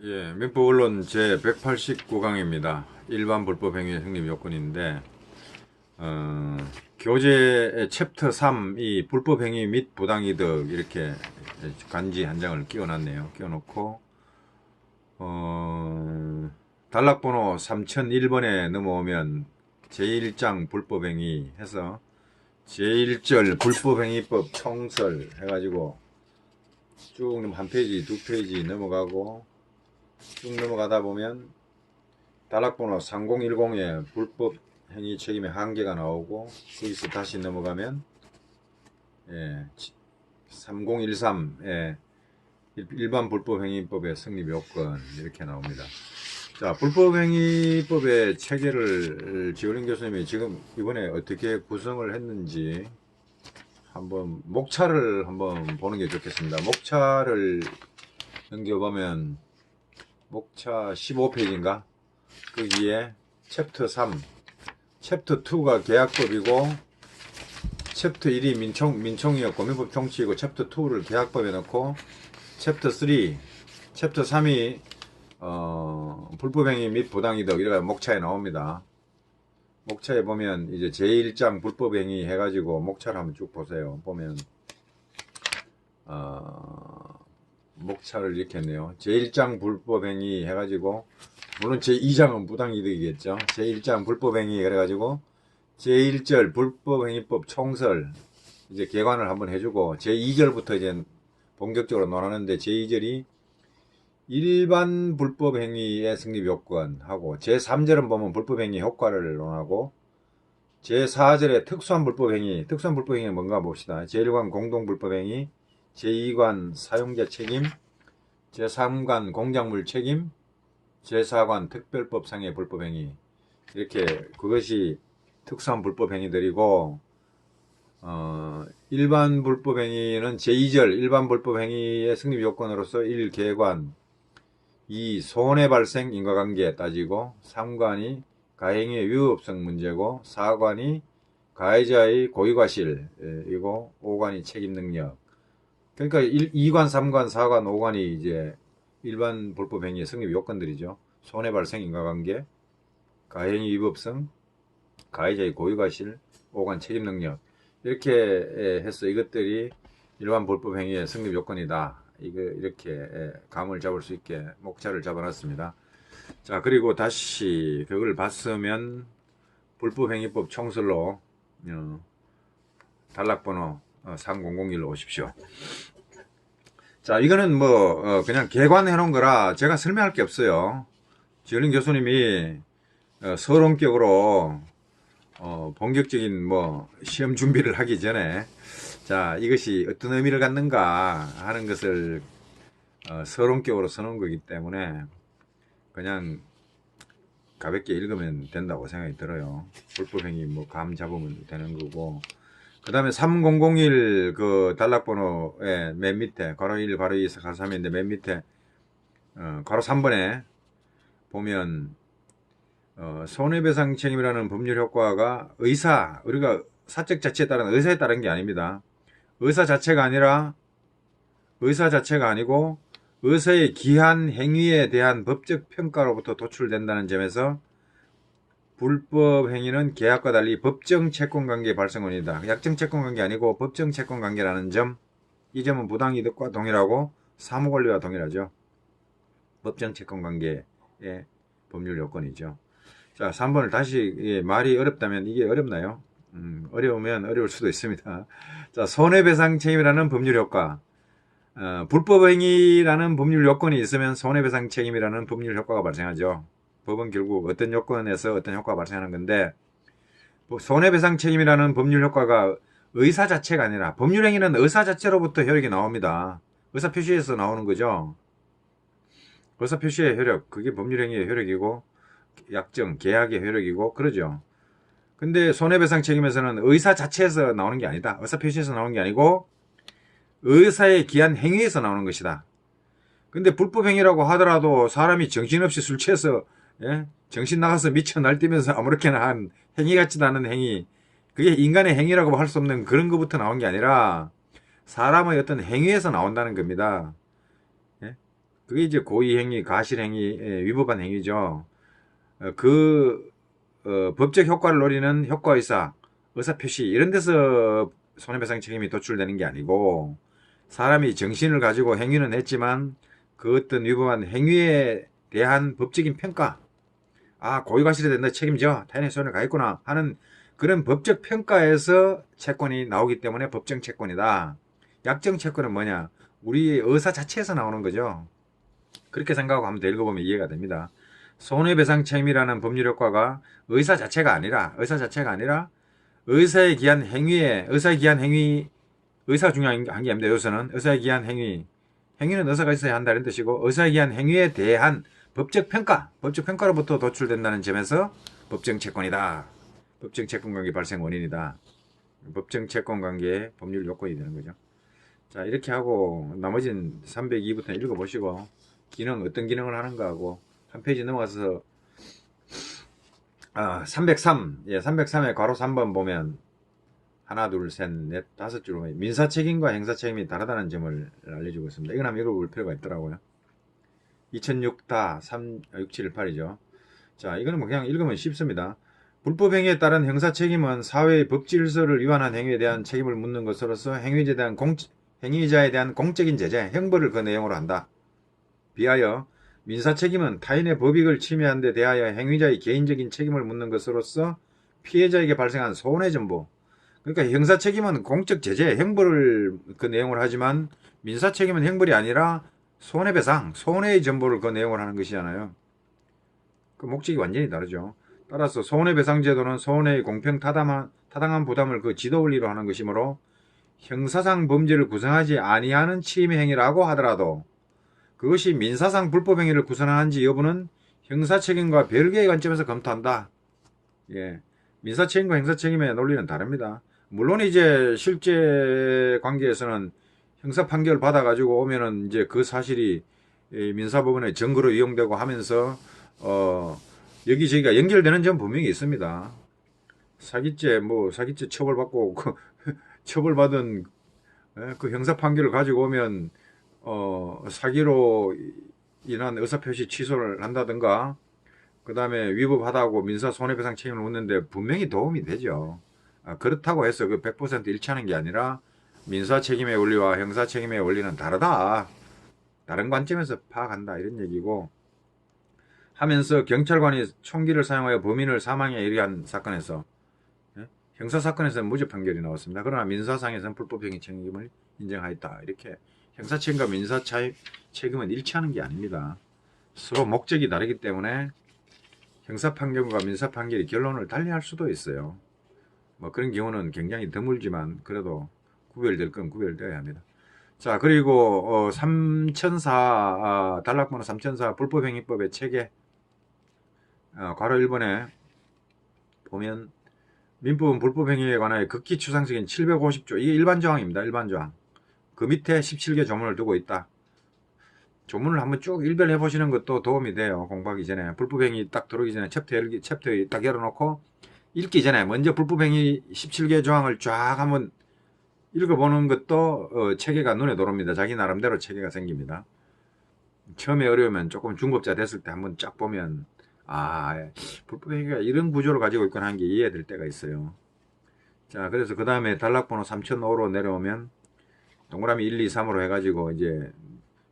예, 민법원론 제189강입니다. 일반 불법행위 성립 요건인데, 어, 교재의 챕터 3, 이 불법행위 및 부당이득, 이렇게 간지 한 장을 끼워놨네요. 끼워놓고, 단락번호 3001번에 넘어오면 제1장 불법행위 해서 제1절 불법행위법 총설 해가지고 쭉 한 페이지, 두 페이지 넘어가고, 쭉 넘어가다 보면 단락번호 3010에 불법 행위 책임의 한계가 나오고, 거기서 다시 넘어가면 3013에 일반 불법행위법의 성립 요건 이렇게 나옵니다. 자, 불법행위법의 체계를 지원인 교수님이 지금 이번에 어떻게 구성을 했는지 한번 목차를 한번 보는 게 좋겠습니다. 목차를 넘겨보면 목차 15페이지인가? 거기에 챕터 3, 챕터 2가 계약법이고, 챕터 1이 민총이었고 민법 총칙이고, 챕터 2를 계약법에 넣고, 챕터 3, 챕터 3이 불법행위 및 부당이득 이래가 목차에 나옵니다. 목차에 보면 이제 제1장 불법행위 해가지고 목차를 한번 쭉 보세요. 보면 목차를 이렇게 했네요. 제1장 불법행위 해가지고, 물론 제2장은 부당이득이겠죠. 제1장 불법행위 그래가지고 제1절 불법행위법 총설 이제 개관을 한번 해주고, 제2절부터 이제 본격적으로 논하는데, 제2절이 일반 불법행위의 성립 요건하고, 제3절은 보면 불법행위 효과를 논하고, 제4절에 특수한 불법행위는 뭔가 봅시다. 제1관 공동불법행위, 제2관 사용자 책임, 제3관 공작물 책임, 제4관 특별법상의 불법행위, 이렇게 그것이 특수한 불법행위들이고, 일반 불법행위는 제2절 일반 불법행위의 성립 요건으로서 1. 개관, 2. 손해 발생 인과관계 따지고, 3관이 가행위의 위법성 문제고, 4관이 가해자의 고의과실이고, 5관이 책임능력. 그러니까 2관, 3관, 4관, 5관이 이제 일반 불법행위의 성립 요건들이죠. 손해 발생 인과관계, 가행위 위법성, 가해자의 고의과실, 5관 책임능력. 이렇게 해서 이것들이 일반 불법행위의 성립 요건이다. 이렇게 감을 잡을 수 있게 목차를 잡아놨습니다. 자, 그리고 다시 그걸 봤으면 불법행위법 총설로 단락번호 3001로 오십시오. 자, 이거는 뭐 그냥 개관해 놓은 거라 제가 설명할 게 없어요. 지을린 교수님이 서론격으로 본격적인 뭐 시험 준비를 하기 전에, 자, 이것이 어떤 의미를 갖는가 하는 것을 서론격으로 써놓은 거기 때문에 그냥 가볍게 읽으면 된다고 생각이 들어요. 불법행위 뭐 감 잡으면 되는 거고, 그 다음에 3001 그 단락번호의 맨 밑에 괄호 1, 괄호 2, 괄호 3인데 맨 밑에 괄호 3번에 보면 손해배상 책임이라는 법률 효과가 우리가 사적 자체에 따른 의사에 따른 게 아닙니다. 의사 자체가 아니고 의사의 기한 행위에 대한 법적 평가로부터 도출된다는 점에서 불법 행위는 계약과 달리 법정 채권관계 발생원이다. 약정 채권관계 아니고 법정 채권관계라는 점, 이 점은 부당이득과 동일하고 사무권리와 동일하죠. 법정 채권관계의 법률 요건이죠. 자, 3번을 다시, 말이 어렵다면 이게 어렵나요? 어려우면 어려울 수도 있습니다. 자, 손해배상 책임이라는 법률 효과. 불법행위라는 법률 요건이 있으면 손해배상 책임이라는 법률 효과가 발생하죠. 법은 결국 어떤 요건에서 어떤 효과가 발생하는 건데, 손해배상 책임이라는 법률 효과가 의사 자체가 아니라, 법률행위는 의사 자체로부터 효력이 나옵니다. 의사표시에서 나오는 거죠. 의사표시의 효력, 그게 법률행위의 효력이고, 약정, 계약의 효력이고, 그러죠. 근데 손해배상 책임에서는 의사 자체에서 나오는 게 아니다. 의사표시에서 나오는 게 아니고 의사의 기한 행위에서 나오는 것이다. 근데 불법행위라고 하더라도 사람이 정신없이 술 취해서 정신 나가서 미쳐 날뛰면서 아무렇게나 한 행위 같지도 않은 행위, 그게 인간의 행위라고 할 수 없는 그런 것부터 나온 게 아니라 사람의 어떤 행위에서 나온다는 겁니다. 그게 이제 고의행위, 가실행위, 위법한 행위죠. 법적 효과를 노리는 효과의사, 의사표시 이런 데서 손해배상 책임이 도출되는 게 아니고 사람이 정신을 가지고 행위는 했지만 그 어떤 위법한 행위에 대한 법적인 평가, 아 고의과실에 된다 책임져 타인의 손해를 가했구나 하는 그런 법적 평가에서 채권이 나오기 때문에 법정 채권이다. 약정 채권은 뭐냐? 우리 의사 자체에서 나오는 거죠. 그렇게 생각하고 한번 더 읽어보면 이해가 됩니다. 손해배상 책임이라는 법률 효과가 의사 자체가 아니라 의사에 기한 행위에 의사에 기한 행위 의사가 중요한 게 아닙니다. 여기서는 의사에 기한 행위는 의사가 있어야 한다 이런 뜻이고 의사에 기한 행위에 대한 법적 평가로부터 도출된다는 점에서 법정 채권이다. 법정 채권 관계 발생 원인이다. 법정 채권 관계의 법률 요건이 되는 거죠. 자 이렇게 하고 나머지는 302부터 읽어보시고 기능 어떤 기능을 하는가 하고 한 페이지 넘어가서 303 303의 괄호 3번 보면 하나 둘 셋 넷 다섯 줄로 민사책임과 행사책임이 다르다는 점을 알려주고 있습니다. 이건 한번 읽어볼 필요가 있더라고요. 2006-36718이죠. 자 이거는 뭐 그냥 읽으면 쉽습니다. 불법행위에 따른 형사책임은 사회의 법질서를 위반한 행위에 대한 책임을 묻는 것으로서 행위자에 대한 공적인 제재, 형벌을 그 내용으로 한다. 비하여 민사책임은 타인의 법익을 침해한 데 대하여 행위자의 개인적인 책임을 묻는 것으로서 피해자에게 발생한 손해전부, 그러니까 형사책임은 공적 제재, 형벌을 그 내용을 하지만 민사책임은 형벌이 아니라 손해배상, 손해의 전부를 그 내용을 하는 것이잖아요. 그 목적이 완전히 다르죠. 따라서 손해배상제도는 손해의 공평 타당한 부담을 그 지도 원리로 하는 것이므로 형사상 범죄를 구성하지 아니하는 침해 행위라고 하더라도 그것이 민사상 불법행위를 구성하는지 여부는 형사책임과 별개의 관점에서 검토한다. 예, 민사책임과 형사책임의 논리는 다릅니다. 물론 이제 실제 관계에서는 형사 판결 받아가지고 오면은 이제 그 사실이 민사법원의 증거로 이용되고 하면서 여기저기가 연결되는 점 분명히 있습니다. 사기죄 처벌받고 처벌받은 그 형사 판결을 가지고 오면 사기로 인한 의사표시 취소를 한다든가 그 다음에 위법하다고 민사 손해배상 책임을 묻는데 분명히 도움이 되죠. 그렇다고 해서 그 100% 일치하는 게 아니라 민사 책임의 원리와 형사 책임의 원리는 다르다. 다른 관점에서 파악한다 이런 얘기고 하면서 경찰관이 총기를 사용하여 범인을 사망에 이르한 사건에서 형사사건에서는 무죄 판결이 나왔습니다. 그러나 민사상에서는 불법행위 책임을 인정하였다. 이렇게 형사책임과 민사 책임은 일치하는 게 아닙니다. 서로 목적이 다르기 때문에 형사판결과 민사판결이 결론을 달리할 수도 있어요. 뭐 그런 경우는 굉장히 드물지만 그래도 구별될 건 구별되어야 합니다. 자 그리고 3004 단락번호 3004 불법행위법의 체계 괄호 1번에 보면 민법은 불법행위에 관하여 극히 추상적인 750조 이게 일반 조항입니다. 일반 조항. 그 밑에 17개 조문을 두고 있다. 조문을 한번 쭉 일별해 보시는 것도 도움이 돼요. 공부하기 전에 불법행위 딱 들어오기 전에 챕터 딱 열어놓고 읽기 전에 먼저 불법행위 17개 조항을 쫙 한번 읽어보는 것도 체계가 눈에 들어옵니다. 자기 나름대로 체계가 생깁니다. 처음에 어려우면 조금 중급자 됐을 때 한번 쫙 보면 불법행위가 이런 구조를 가지고 있구나 하는 게 이해될 때가 있어요. 자 그래서 그 다음에 단락번호 3005로 내려오면 동그라미 1, 2, 3으로 해가지고 이제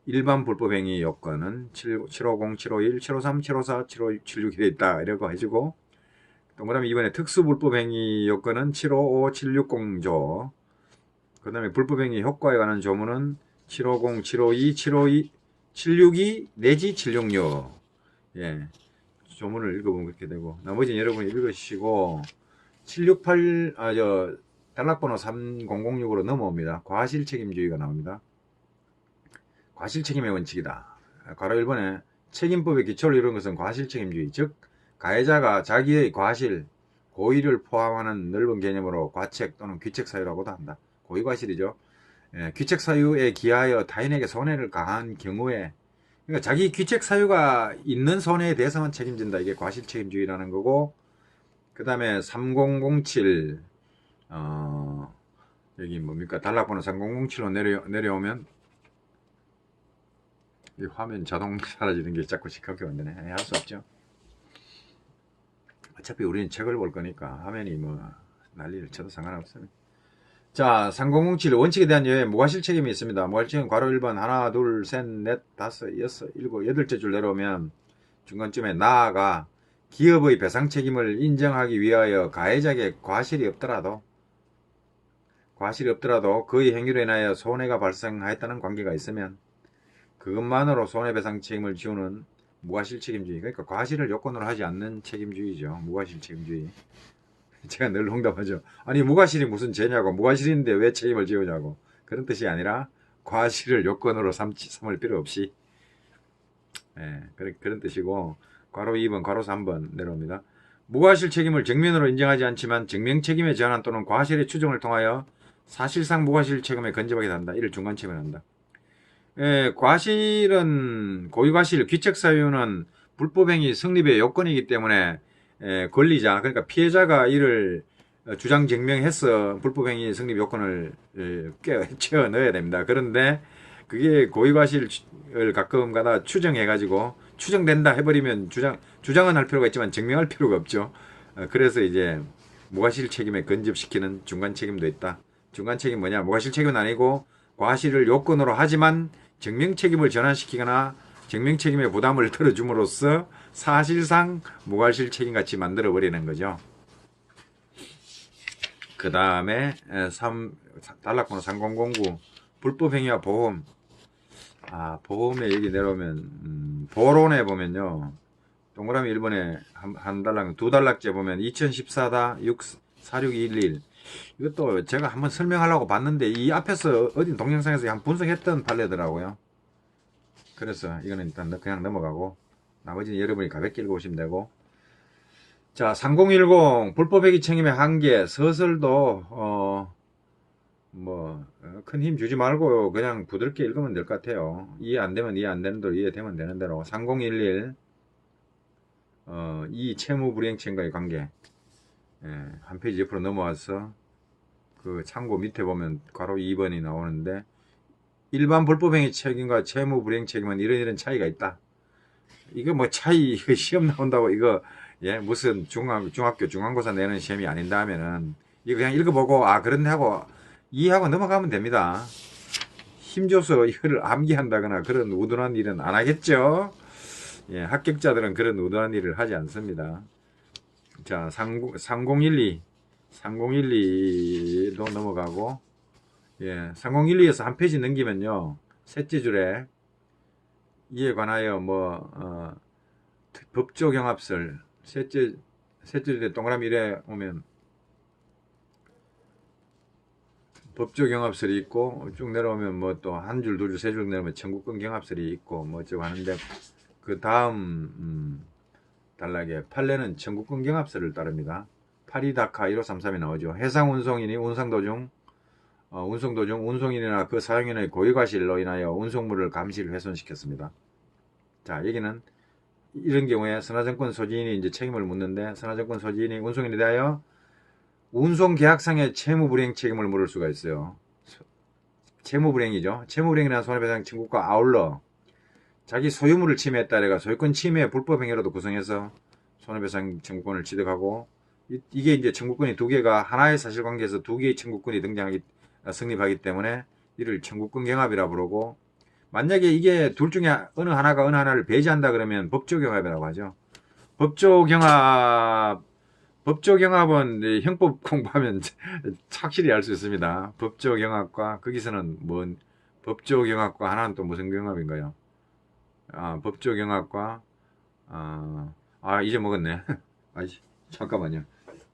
일반 불법행위 요건은 750, 751, 753, 754, 7576이 돼 있다 이러고 해주고 동그라미 이번에 특수불법행위 요건은 755, 760조 그 다음에 불법행위 효과에 관한 조문은 750, 752, 762 내지 766 예, 조문을 읽어보면 그렇게 되고 나머지는 여러분이 읽으시고 768 단락번호 3006으로 넘어옵니다. 과실책임주의가 나옵니다. 과실책임의 원칙이다. 괄호 1번에 책임법의 기초를 이룬 것은 과실책임주의, 즉 가해자가 자기의 과실, 고의를 포함하는 넓은 개념으로 과책 또는 귀책사유라고도 한다. 고의과실이죠. 귀책사유에 기하여 타인에게 손해를 가한 경우에 그러니까 자기 귀책사유가 있는 손해에 대해서만 책임진다. 이게 과실책임주의라는 거고 그 다음에 3007 여기 뭡니까? 단락번호 3007로 내려오면 이 화면 자동 사라지는 게 자꾸 시끄럽게 만드네. 할 수 없죠. 어차피 우리는 책을 볼 거니까 화면이 뭐 난리를 쳐도 상관없어요. 자, 3007 원칙에 대한 여에 무과실 책임이 있습니다. 무과실 책임 괄호 1번 하나, 둘, 셋, 넷, 다섯, 여섯, 일곱, 여덟째 줄 내려오면 중간쯤에 나아가 기업의 배상 책임을 인정하기 위하여 가해자에게 과실이 없더라도 그의 행위로 인하여 손해가 발생하였다는 관계가 있으면 그것만으로 손해배상 책임을 지우는 무과실 책임주의. 그러니까 과실을 요건으로 하지 않는 책임주의죠. 무과실 책임주의. 제가 늘 농담하죠. 아니 무과실이 무슨 죄냐고. 무과실인데 왜 책임을 지우냐고. 그런 뜻이 아니라 과실을 요건으로 삼을 필요 없이 그런 뜻이고 괄호 2번 괄호 3번 내려옵니다. 무과실 책임을 정면으로 인정하지 않지만 증명책임의 전환 또는 과실의 추정을 통하여 사실상 무과실 책임에 근접하게 된다. 이를 중간책임을 한다. 과실은 고의과실, 귀책사유는 불법행위 성립의 요건이기 때문에 권리자, 그러니까 피해자가 이를 주장 증명해서 불법행위 성립 요건을 채워 넣어야 됩니다. 그런데 그게 고의과실을 가끔가다 추정해가지고 추정된다 해버리면 주장은 할 필요가 있지만 증명할 필요가 없죠. 그래서 이제 무과실 책임에 근접시키는 중간 책임도 있다. 중간 책임 뭐냐? 무과실 책임은 아니고 과실을 요건으로 하지만 증명 책임을 전환시키거나 증명 책임의 부담을 덜어줌으로써 사실상 무과실 책임같이 만들어버리는 거죠. 그 다음에 단락번호 3009 불법행위와 보험. 보험에 여기 내려오면 보론에 보면요. 동그라미 1번에 한 달락, 두 달락째 보면 2014-4611 이것도 제가 한번 설명하려고 봤는데 이 앞에서 어딘 동영상에서 한번 분석했던 판례더라고요. 그래서 이거는 일단 그냥 넘어가고 나머지는 여러분이 가볍게 읽어보시면 되고. 자, 3010 불법행위 책임의 한계. 서술도 큰 힘 주지 말고 그냥 부드럽게 읽으면 될 것 같아요. 이해 안 되면 이해 안 되는 대로, 이해되면 되는 대로. 3011 이 채무 불이행책임과의 관계. 한 페이지 옆으로 넘어와서 그 참고 밑에 보면 괄호 2번이 나오는데 일반 불법행위 책임과 채무 불이행 책임은 이런 차이가 있다. 이거 뭐 차이 시험 나온다고 이거 무슨 중학교 중간고사 내는 시험이 아닌다 하면은 이거 그냥 읽어보고 그렇네 하고 이해하고 넘어가면 됩니다. 힘줘서 이거를 암기한다거나 그런 우둔한 일은 안 하겠죠. 합격자들은 그런 우둔한 일을 하지 않습니다. 자, 3012도 넘어가고 3012에서 한 페이지 넘기면요. 셋째 줄에 이에 관하여 법조경합설 셋째 줄에 동그라미 1에 오면 법조경합설이 있고 쭉 내려오면 또 한 줄, 두 줄, 세 줄 내려오면 청구권 경합설이 있고 어쩌고 하는데 그 다음 단락에 판례는 청구권 경합설을 따릅니다. 파리다카 1533이 나오죠. 해상운송인이 운송도중 운송인이나 그 사용인의 고의과실로 인하여 운송물을 감시를 훼손시켰습니다. 자, 여기는 이런 경우에 선화증권 소지인이 이제 책임을 묻는데 선화증권 소지인이 운송인에 대하여 운송계약상의 채무불이행 책임을 물을 수가 있어요. 채무불이행이죠. 채무불이행이라는 손해배상 청구과 아울러 자기 소유물을 침해했다 해가 소유권 침해 불법행위로도 구성해서 손해배상 청구권을 취득하고 이게 이제 청구권이 두 개가 하나의 사실관계에서 두 개의 청구권이 성립하기 때문에 이를 청구권 경합이라 부르고 만약에 이게 둘 중에 어느 하나를 배제한다 그러면 법조경합이라고 하죠. 법조경합은 형법 공부하면 확실히 알 수 있습니다. 법조경합과 거기서는 법조경합과 하나는 또 무슨 경합인가요? 법조경합과 이제 먹었네. 잠깐만요.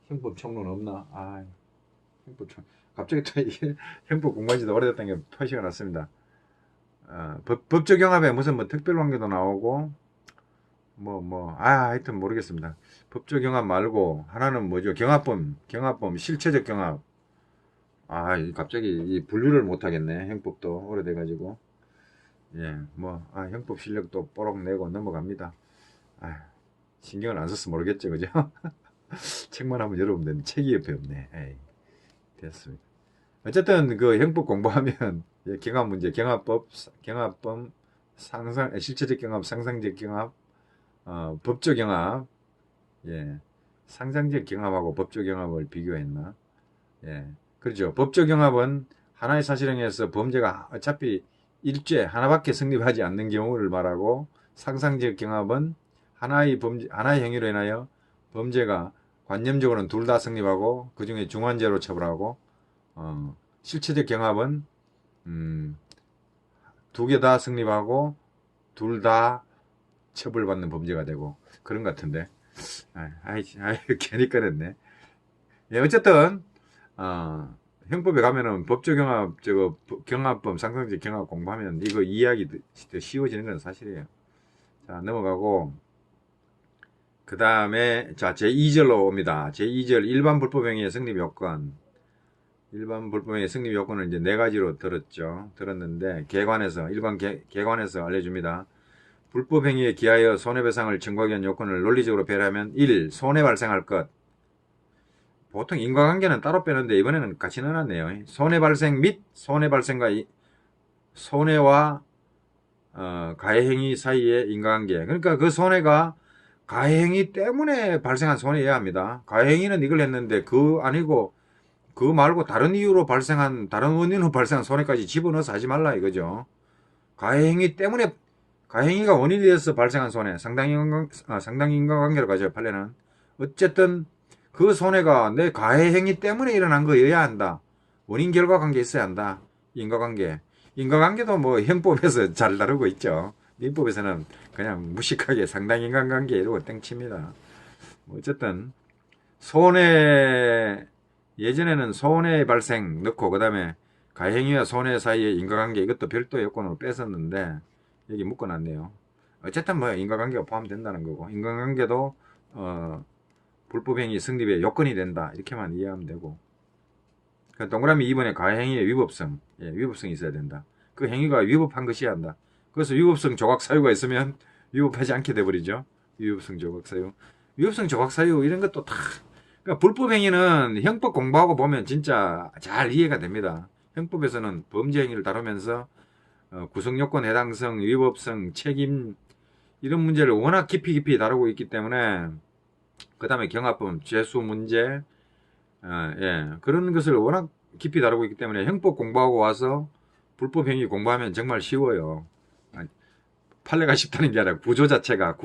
형법 총론 없나? 갑자기 또 이게 형법 공부한 지도 오래됐다는 게 표시가 났습니다. 법조경합에 무슨 특별관계도 나오고 하여튼 모르겠습니다. 법조경합 말고 하나는 뭐죠? 경합범, 실체적 경합. 갑자기 이 분류를 못하겠네. 형법도 오래돼가지고. 형법 실력도 뽀록 내고 넘어갑니다. 신경을 안 써서 모르겠죠, 그죠? 책만 한번 열어보면 되는데 책이 옆에 없네. 됐습니다. 어쨌든 그 형법 공부하면 경합 문제, 경합범, 실체적 경합, 상상적 경합, 법적 경합, 예, 상상적 경합하고 법적 경합을 비교했나? 예, 그렇죠. 법적 경합은 하나의 사실행위에서 범죄가 어차피 일죄 하나밖에 성립하지 않는 경우를 말하고, 상상적 경합은 하나의 행위로 인하여 범죄가 관념적으로는 둘 다 성립하고 그 중에 중환죄로 처벌하고, 실체적 경합은 두 개 다 성립하고 둘 다 처벌받는 범죄가 되고 그런 것 같은데, 괜히 꺼냈네. 예, 어쨌든 형법에 가면은 법적 경합, 경합법, 상상적 경합 공부하면 이거 이해하기 더 쉬워지는 건 사실이에요. 자, 넘어가고, 그 다음에, 자, 제2절로 옵니다. 제2절, 일반 불법행위의 성립 요건. 일반 불법행위의 성립 요건을 이제 네 가지로 들었는데, 개관에서 알려줍니다. 불법행위에 기하여 손해배상을 청구하기 위한 요건을 논리적으로 배려하면 1. 손해 발생할 것. 보통 인과관계는 따로 빼는데 이번에는 같이 넣어놨네요. 손해 발생 및 손해와 가해행위 사이의 인과관계. 그러니까 그 손해가 가해행위 때문에 발생한 손해여야 합니다. 가해행위는 이걸 했는데 아니고 그 말고 다른 이유로 발생한, 다른 원인으로 발생한 손해까지 집어넣어서 하지 말라 이거죠. 가해행위가 원인이 되어서 발생한 손해, 상당히 인과관계로 가져요, 판례는. 어쨌든 그 손해가 내 가해행위 때문에 일어난 거여야 한다. 원인 결과 관계 있어야 한다. 인과관계도 뭐 형법에서 잘 다루고 있죠. 민법에서는 그냥 무식하게 상당 인과관계 이러고 땡칩니다. 어쨌든 예전에는 손해 발생 넣고 그 다음에 가해행위와 손해 사이의 인과관계 이것도 별도 요건으로 뺐었는데 여기 묶어놨네요. 어쨌든 뭐 인과관계가 포함된다는 거고, 인과관계도 불법행위 성립의 요건이 된다 이렇게만 이해하면 되고, 동그라미 2번에 가해행위의 위법성이 있어야 된다. 그 행위가 위법한 것이어야 한다. 그래서 위법성 조각 사유가 있으면 위법하지 않게 돼버리죠. 위법성 조각 사유 이런 것도 다, 그러니까 불법행위는 형법 공부하고 보면 진짜 잘 이해가 됩니다. 형법에서는 범죄 행위를 다루면서 구성요건 해당성, 위법성, 책임 이런 문제를 워낙 깊이 다루고 있기 때문에, 그 다음에 경합범, 죄수 문제, 그런 것을 워낙 깊이 다루고 있기 때문에 형법 공부하고 와서 불법행위 공부하면 정말 쉬워요. 판례가 쉽다는 게 아니라 구조 자체가,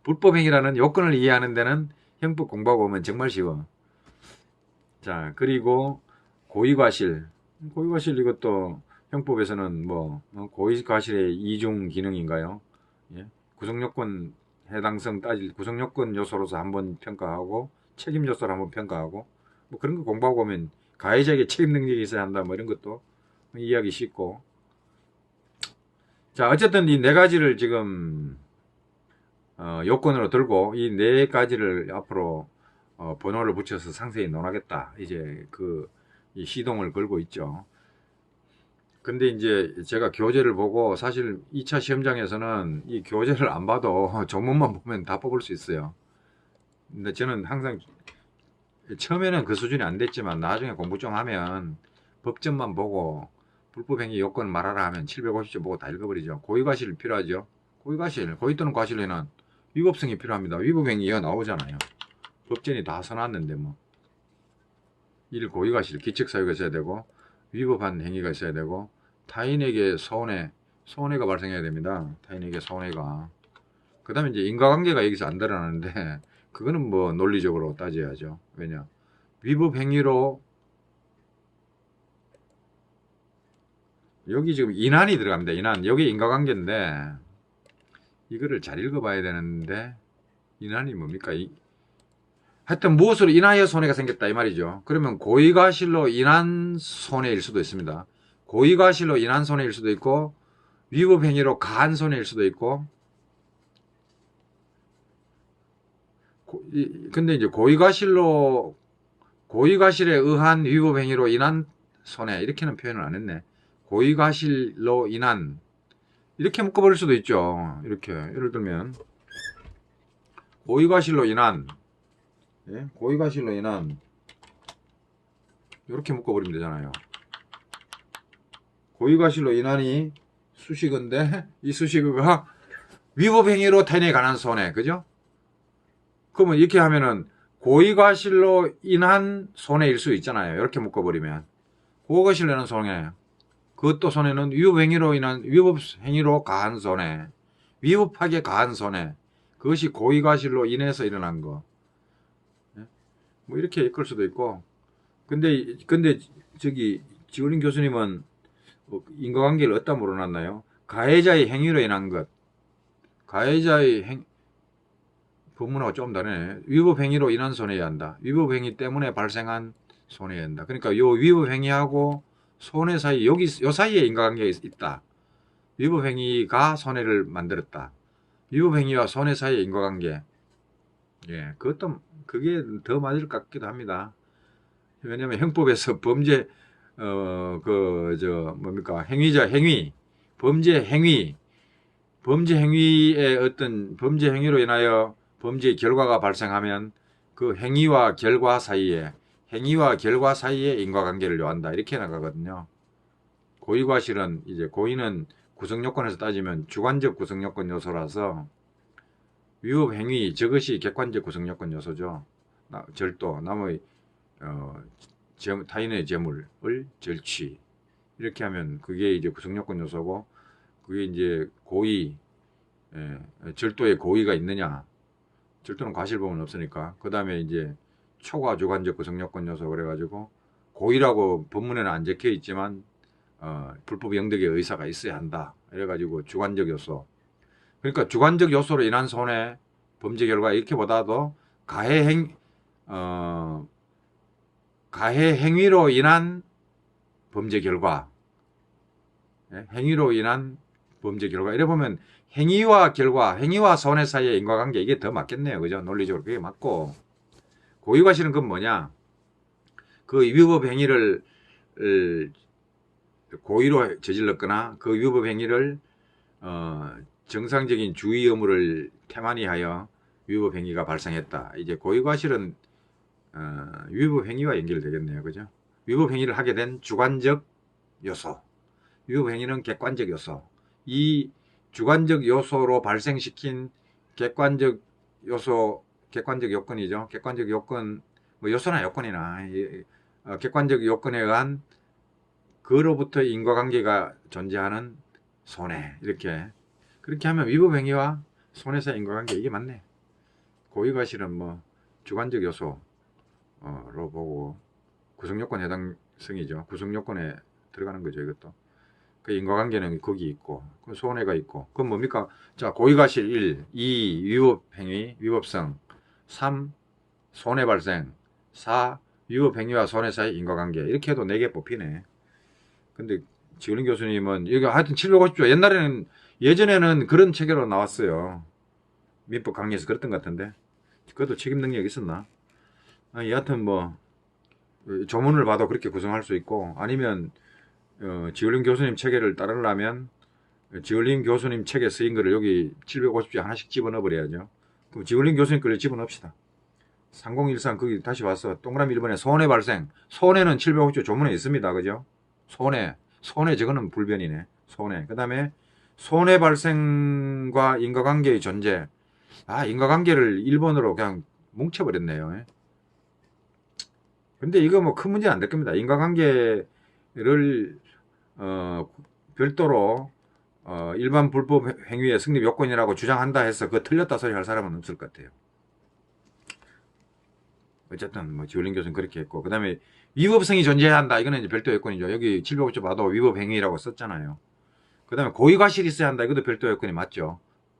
불법행위라는 요건을 이해하는 데는 형법 공부하고 오면 정말 쉬워. 자, 그리고 고의과실 이것도 형법에서는 고의과실의 이중 기능인가요? 예? 구성요건 해당성 구성요건 요소로서 한번 평가하고 책임 요소를 한번 평가하고 그런 거 공부하고 오면 가해자에게 책임 능력이 있어야 한다 이런 것도 이해하기 쉽고. 자, 어쨌든 이 네 가지를 지금 요건으로 들고 이 네 가지를 앞으로 번호를 붙여서 상세히 논하겠다 이제 이 시동을 걸고 있죠. 근데 이제 제가 교재를 보고, 사실 2차 시험장에서는 이 교재를 안 봐도 조문만 보면 다 뽑을 수 있어요. 근데 저는 항상 처음에는 그 수준이 안 됐지만 나중에 공부 좀 하면 법전만 보고 불법행위 요건 말하라 하면 750조 보고 다 읽어버리죠. 고의과실 필요하죠. 고의 또는 과실에는 위법성이 필요합니다. 위법행위가 나오잖아요. 법전이 다 써놨는데 1. 고의과실, 기척사유가 있어야 되고, 위법한 행위가 있어야 되고, 타인에게 손해가 발생해야 됩니다. 타인에게 손해가. 그 다음에 이제 인과관계가 여기서 안 드러나는데, 그거는 논리적으로 따져야죠. 왜냐? 위법행위로, 여기 지금 인한이 들어갑니다. 여기 인과관계인데, 이거를 잘 읽어봐야 되는데, 인한이 뭡니까? 하여튼 무엇으로 인하여 손해가 생겼다 이 말이죠. 그러면 고의과실로 인한 손해일 수도 있습니다. 고의과실로 인한 손해일 수도 있고, 위법행위로 가한 손해일 수도 있고. 근데 이제 고의과실에 의한 위법행위로 인한 손해 이렇게는 표현을 안 했네. 고의과실로 인한 이렇게 묶어버릴 수도 있죠. 이렇게 예를 들면 고의과실로 인한 이렇게 묶어버리면 되잖아요. 고의과실로 인한이 수식어인데 이 수식어가 위법행위로 태인에 관한 손해, 그죠? 그러면 이렇게 하면은 고의과실로 인한 손해일 수 있잖아요. 이렇게 묶어버리면 고의과실로 인한 손해, 그것도 손해는 위법행위로 인한 위법행위로 가한 손해, 위법하게 가한 손해, 그것이 고의과실로 인해서 일어난 거. 뭐 이렇게 이끌 수도 있고. 근데 저기 지울린 교수님은 인과관계를 어디다 물어놨나요? 가해자의 행위로 인한 것. 가해자의 법문하고 좀 다르네. 위법행위로 인한 손해야 한다. 위법행위 때문에 발생한 손해야 한다. 그러니까 요 위법행위하고 손해 사이, 요 사이에 인과관계가 있다. 위법행위가 손해를 만들었다. 위법행위와 손해 사이의 인과관계. 예, 그게 더 맞을 것 같기도 합니다. 왜냐면 형법에서 범죄, 뭡니까, 행위자, 범죄 행위의 어떤 범죄 행위로 인하여 범죄의 결과가 발생하면 그 행위와 결과 사이에 인과관계를 요한다. 이렇게 나가거든요. 고의과실은 이제 고의는 구성요건에서 따지면 주관적 구성요건 요소라서 위법 행위 저것이 객관적 구성요건 요소죠. 절도, 남의 타인의 재물을 절취, 이렇게 하면 그게 이제 구성요건 요소고, 그게 이제 고의, 절도에 고의가 있느냐. 절도는 과실범은 없으니까. 그 다음에 이제 초과 주관적 구성요건 요소 그래가지고 고의라고 법문에는 안 적혀 있지만 불법 영득의 의사가 있어야 한다. 이래가지고 주관적 요소. 그러니까 주관적 요소로 인한 손해, 범죄 결과 이렇게 보다도 가해 행위로 인한 범죄 결과, 행위로 인한 범죄 결과. 이래 보면 행위와 결과, 행위와 손해 사이의 인과관계, 이게 더 맞겠네요. 그죠? 논리적으로 그게 맞고. 고의과실은 그건 뭐냐? 그 위법 행위를 고의로 저질렀거나 그 위법 행위를 정상적인 주의 의무를 태만히 하여 위법 행위가 발생했다. 이제 고의과실은 위법 행위와 연결되겠네요. 그죠? 위법 행위를 하게 된 주관적 요소, 위법 행위는 객관적 요소. 이 주관적 요소로 발생시킨 객관적 요건이죠. 객관적 요건, 뭐 요소나 요건이나 객관적 요건에 의한 그로부터 인과관계가 존재하는 손해. 그렇게 하면 위법 행위와 손해 사이 인과관계, 이게 맞네. 고의과실은 뭐 주관적 요소로 보고 구성요건 해당성이죠. 구성요건에 들어가는 거죠. 이것도. 그 인과관계는 거기 있고, 그 손해가 있고. 그건 뭡니까? 자, 고의과실 1, 2, 위법행위, 위법성, 3, 손해 발생, 4, 위법행위와 손해 사이 인과관계. 이렇게 해도 4개 뽑히네. 근데 지울린 교수님은 여기 하여튼 750조, 예전에는 그런 체계로 나왔어요. 민법 강의에서 그랬던 것 같은데. 그것도 책임 능력이 있었나? 여하튼 뭐 조문을 봐도 그렇게 구성할 수 있고, 아니면 지울린 교수님 체계를 따르려면 지울린 교수님 책에 쓰인 거를 여기 750조 하나씩 집어넣어 버려야죠. 그럼 지울린 교수님 거를 집어넣읍시다. 3013 거기 다시 와서 동그라미 1번에 손해 발생. 손해는 750조 조문에 있습니다. 그죠? 손해 저거는 불변이네. 손해. 그 다음에 손해 발생과 인과관계의 존재. 인과관계를 1번으로 그냥 뭉쳐버렸네요. 근데 이거 뭐 큰 문제는 안 될 겁니다. 인과관계를 별도로 일반 불법 행위의 성립 요건이라고 주장한다 해서 그거 틀렸다 소리 할 사람은 없을 것 같아요. 어쨌든 뭐 지울린 교수는 그렇게 했고, 그 다음에 위법성이 존재한다. 이거는 이제 별도 요건이죠. 여기 705조 봐도 위법 행위라고 썼잖아요. 그 다음에 고의과실이 있어야 한다. 이것도 별도 요건이 맞죠.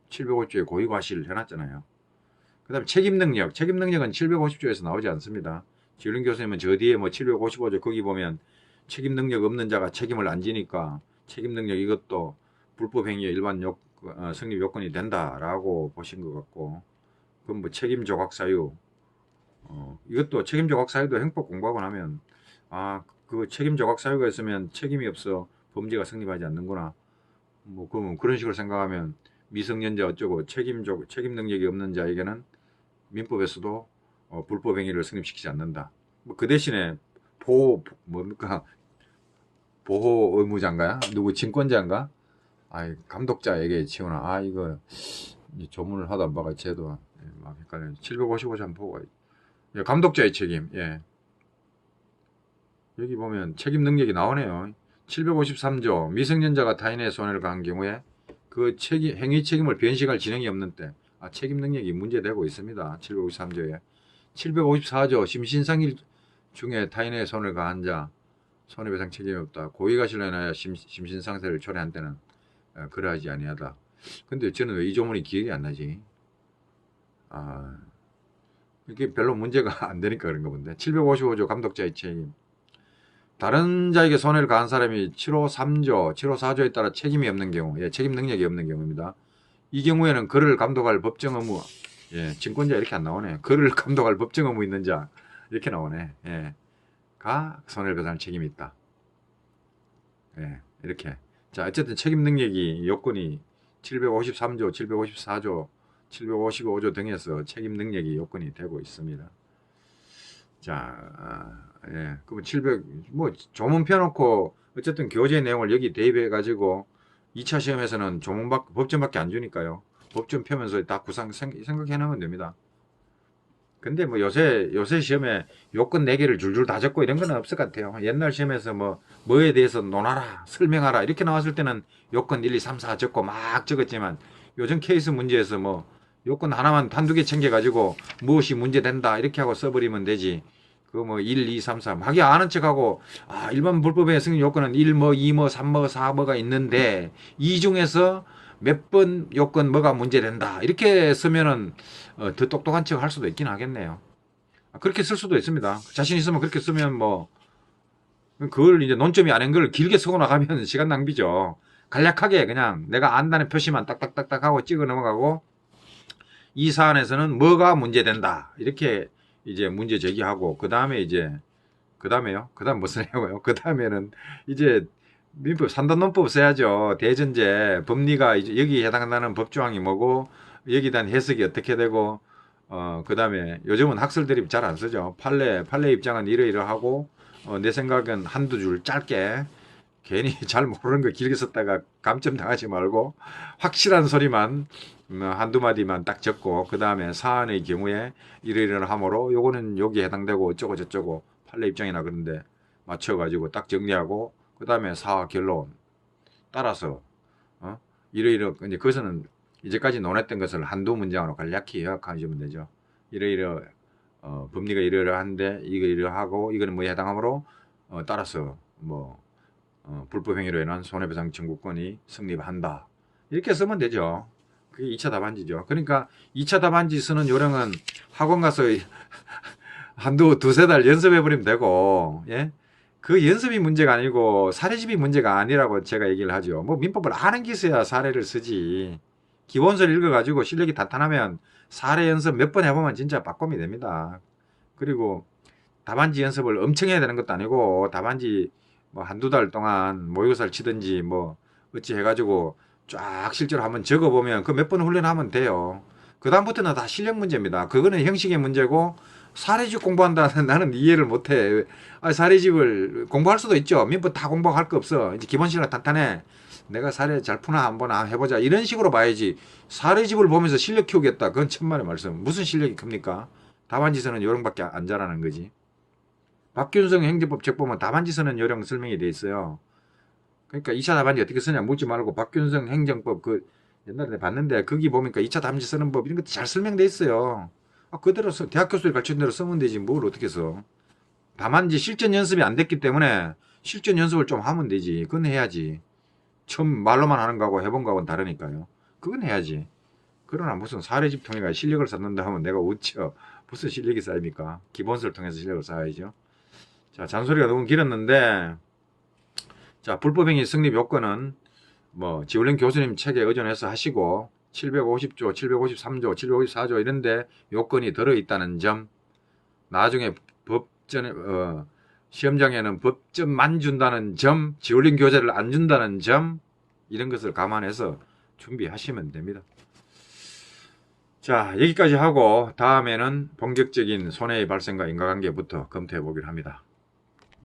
705조에 고의과실 해놨잖아요. 그 다음에 책임능력은 750조에서 나오지 않습니다. 지울린 교수님은 저 뒤에 뭐 755조 거기 보면 책임능력 없는 자가 책임을 안 지니까 책임능력 이것도 불법행위의 일반 성립 요건이 된다라고 보신 것 같고, 그럼 뭐 책임조각사유, 이것도 책임조각사유도 형법 공부하고 나면 그 책임조각사유가 있으면 책임이 없어 범죄가 성립하지 않는구나. 뭐 그러면 그런 식으로 생각하면 미성년자 어쩌고 책임 능력이 없는 자에게는 민법에서도 불법 행위를 성립시키지 않는다. 뭐 그 대신에 보호 의무자인가요? 누구 친권자인가? 아이, 감독자에게 지원하. 아, 이거 이제 조문을 하다 봐가 쟤도 막 헷갈려. 755조 한번 보고. 예, 감독자의 책임. 예. 여기 보면 책임 능력이 나오네요. 753조 미성년자가 타인의 손해를 가한 경우에 그 행위 책임을 변식할 진행이 없는 때 책임 능력이 문제되고 있습니다. 753조에 754조 심신상일 중에 타인의 손해를 가한 자 손해배상 책임이 없다. 고의가실로 인하여 심신상태를 초래한 때는 그러하지 아니하다. 근데 저는 왜 이 조문이 기억이 안 나지? 이게 별로 문제가 안 되니까 그런가 본데. 755조 감독자의 책임. 다른 자에게 손해를 가한 사람이 753조, 754조에 따라 책임이 없는 경우, 책임 능력이 없는 경우입니다. 이 경우에는 그를 감독할 법정 의무, 증권자 이렇게 안 나오네. 그를 감독할 법정 의무 있는 자, 이렇게 나오네. 가 손해배상 책임이 있다. 이렇게. 자, 어쨌든 책임 능력이 요건이 753조, 754조, 755조 등에서 책임 능력이 요건이 되고 있습니다. 자, 그럼 조문 펴놓고, 어쨌든 교재 내용을 여기 대입해가지고, 2차 시험에서는 법전밖에 안 주니까요. 법전 펴면서 다 생각해 놓으면 됩니다. 근데 뭐 요새 시험에 요건 4개를 줄줄 다 적고 이런 건 없을 것 같아요. 옛날 시험에서 뭐에 대해서 논하라, 설명하라, 이렇게 나왔을 때는 요건 1, 2, 3, 4 적고 막 적었지만, 요즘 케이스 문제에서 요건 하나만 한두 개 챙겨가지고 무엇이 문제된다, 이렇게 하고 써버리면 되지. 1, 2, 3, 4. 하기 아는 척하고, 일반 불법의 승인 요건은 1, 2, 3, 4가 있는데, 이 중에서 몇 번 요건 뭐가 문제된다. 이렇게 쓰면은, 더 똑똑한 척 할 수도 있긴 하겠네요. 그렇게 쓸 수도 있습니다. 자신 있으면 그렇게 쓰면 그걸 이제 논점이 아닌 걸 길게 쓰고 나가면 시간 낭비죠. 간략하게 그냥 내가 안다는 표시만 딱딱딱딱 하고 찍어 넘어가고, 이 사안에서는 뭐가 문제된다. 이렇게 이제 문제 제기하고, 그 다음에 그 다음 뭐 쓰냐고요? 그 다음에는 이제 민법 산단논법 써야죠. 대전제, 법리가 이제 여기 해당하는 법조항이 뭐고, 여기에 대한 해석이 어떻게 되고, 그 다음에 요즘은 학설 대립 잘 안 쓰죠. 판례 입장은 이러이러하고, 내 생각은 한두 줄 짧게, 괜히 잘 모르는 거 길게 썼다가 감점 당하지 말고, 확실한 소리만, 한두 마디만 딱 적고, 그 다음에 사안의 경우에 이러이러함으로 요거는 여기에 해당되고 어쩌고 저쩌고 판례 입장이나 그런데 맞춰가지고 딱 정리하고, 그 다음에 사화 결론 따라서 이러이러 이제 그것은 이제까지 논했던 것을 한두 문장으로 간략히 요약하시면 되죠. 이러이러 법리가 이러이러한데 이거 이러하고 이거는 뭐에 해당하므로 따라서 불법 행위로 인한 손해배상 청구권이 성립한다. 이렇게 쓰면 되죠. 그게 2차 답안지죠. 그러니까 2차 답안지 쓰는 요령은 학원 가서 두세 달 연습해버리면 되고, 그 연습이 문제가 아니고 사례집이 문제가 아니라고 제가 얘기를 하죠. 민법을 아는 게 있어야 사례를 쓰지. 기본서를 읽어가지고 실력이 탄탄하면 사례 연습 몇 번 해보면 진짜 빠꼼이 됩니다. 그리고 답안지 연습을 엄청 해야 되는 것도 아니고, 답안지 한두 달 동안 모의고사를 치든지 어찌 해가지고 쫙 실제로 한번 적어보면 그 몇 번 훈련하면 돼요. 그 다음부터는 다 실력 문제입니다. 그거는 형식의 문제고, 사례집 공부한다는 나는 이해를 못해. 사례집을 공부할 수도 있죠. 민법 다 공부할 거 없어. 이제 기본 실력 탄탄해. 내가 사례 잘 푸나 한번 해보자. 이런 식으로 봐야지. 사례집을 보면서 실력 키우겠다. 그건 천만의 말씀. 무슨 실력이 큽니까? 답안지서는 요령밖에 안 잘하는 거지. 박균성 행정법 책 보면 답안지서는 요령 설명이 돼 있어요. 그러니까 2차 답안지 어떻게 쓰냐 묻지 말고 박균성 행정법 옛날에 봤는데 거기 보니까 2차 답안지 쓰는 법 이런 것도 잘 설명돼 있어요. 그대로 대학 교수들이 가르친 대로 쓰면 되지 뭘 어떻게 써. 다만 이제 실전 연습이 안 됐기 때문에 실전 연습을 좀 하면 되지. 그건 해야지. 처음 말로만 하는 거하고 해본 거하고는 다르니까요. 그건 해야지. 그러나 무슨 사례집 통해가 실력을 쌓는다 하면 내가 어쩌 무슨 실력이 쌓입니까? 기본서를 통해서 실력을 쌓아야죠. 자, 잔소리가 너무 길었는데, 자, 불법행위 성립 요건은 지울린 교수님 책에 의존해서 하시고 750조, 753조, 754조 이런데 요건이 들어있다는 점, 나중에 시험장에는 법점만 준다는 점, 지울린 교재를 안 준다는 점, 이런 것을 감안해서 준비하시면 됩니다. 자, 여기까지 하고 다음에는 본격적인 손해의 발생과 인과관계부터 검토해 보기로 합니다.